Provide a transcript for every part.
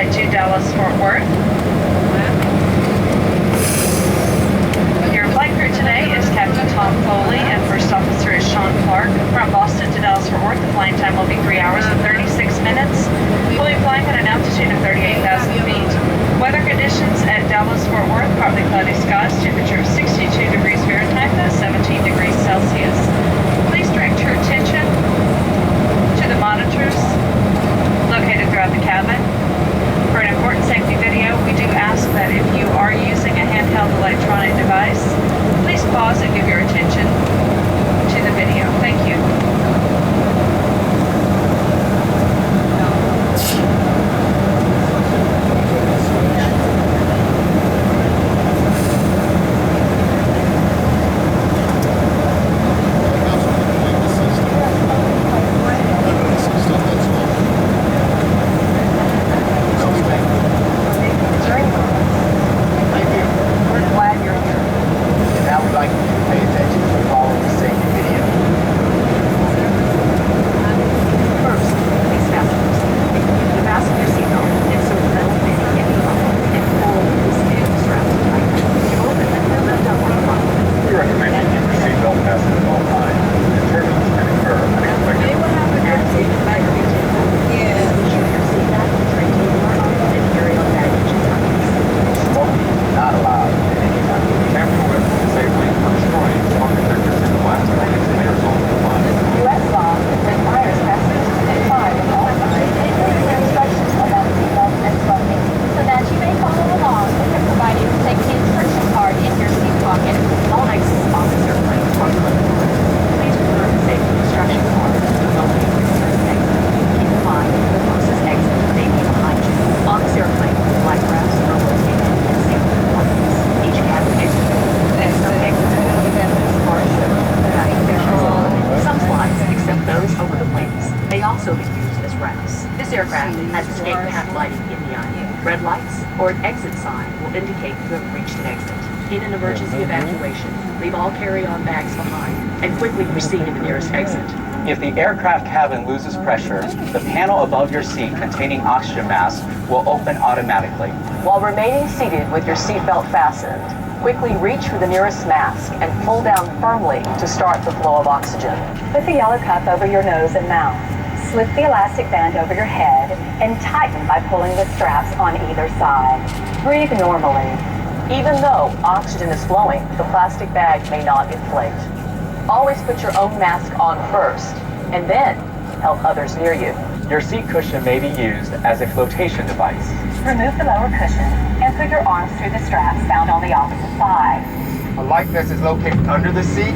flight to Dallas-Fort Worth. Your flight crew today is Captain Tom Foley and First Officer is Sean Clark. From Boston to Dallas-Fort Worth, the flying time will be 3 hours and 36 minutes. We'll be flying at an altitude of 38,000 feet. Weather conditions at Dallas-Fort Worth, partly cloudy skies, temperature of 62 degrees Fahrenheit, 17 degrees Celsius. Please direct your attention to the monitors located throughout the cabin. For an important safety video, we do ask that if you are using a handheld electronic device, please pause and give your attention to the video. Thank you. If the aircraft cabin loses pressure, the panel above your seat containing oxygen mask will open automatically. While remaining seated with your seatbelt fastened, quickly reach for the nearest mask and pull down firmly to start the flow of oxygen. Put the yellow cup over your nose and mouth. Slip the elastic band over your head and tighten by pulling the straps on either side. Breathe normally. Even though oxygen is flowing, the plastic bag may not inflate. Always put your own mask on first, and then help others near you. Your seat cushion may be used as a flotation device. Remove the lower cushion and put your arms through the straps found on the opposite side. A life vest is located under the seat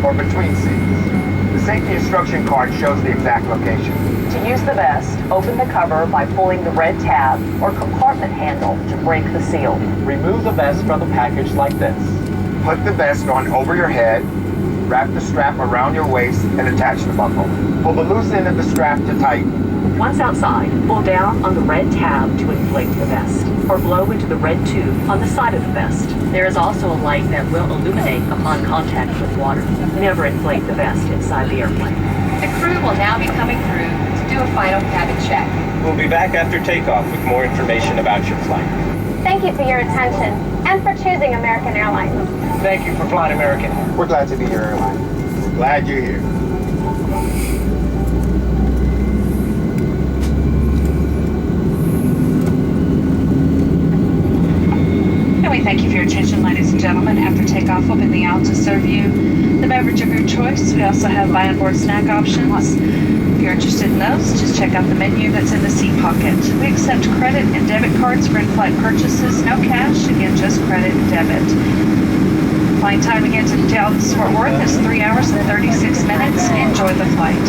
or between seats. The safety instruction card shows the exact location. To use the vest, open the cover by pulling the red tab or compartment handle to break the seal. Remove the vest from the package like this. Put the vest on over your head, wrap the strap around your waist, and attach the buckle. Pull the loose end of the strap to tighten. Once outside, pull down on the red tab to inflate the vest, or blow into the red tube on the side of the vest. There is also a light that will illuminate upon contact with water. Never inflate the vest inside the airplane. The crew will now be coming through to do a final cabin check. We'll be back after takeoff with more information about your flight. Thank you for your attention and for choosing American Airlines. Thank you for flying American. We're glad to be your airline. We're glad you're here. And we thank you for your attention, ladies and gentlemen. After takeoff, we'll be in the aisle to serve you the beverage of your choice. We also have buy on board snack options. If you're interested in those, just check out the menu that's in the seat pocket. We accept credit and debit cards for in-flight purchases. No cash, again, just credit and debit. Flight time again to Dallas-Fort Worth is 3 hours and 36 minutes. Enjoy the flight.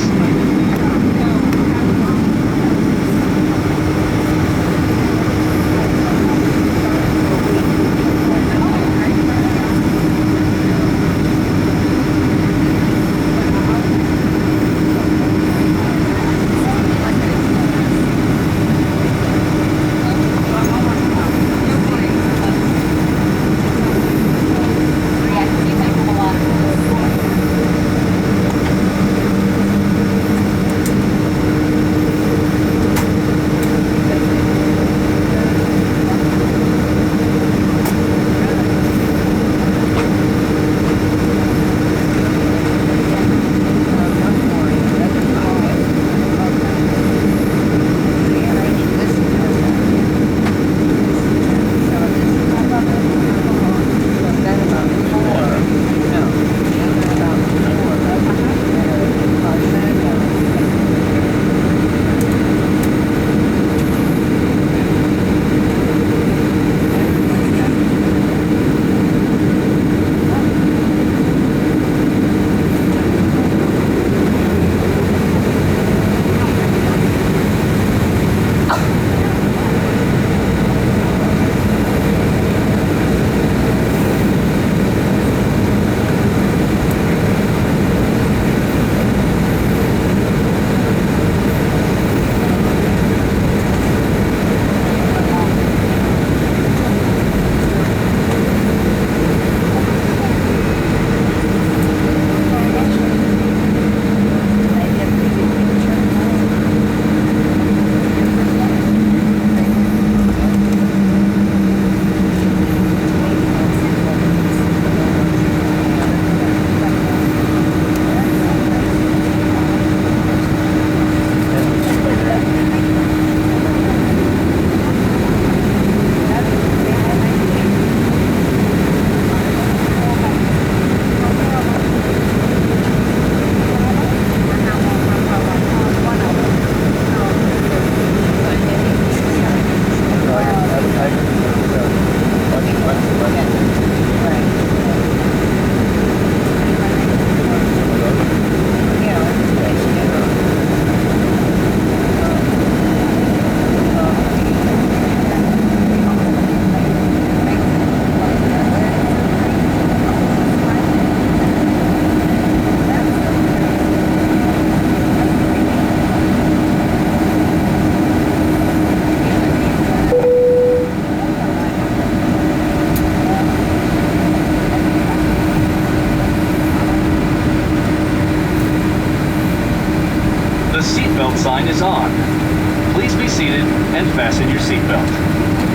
fasten your seatbelt.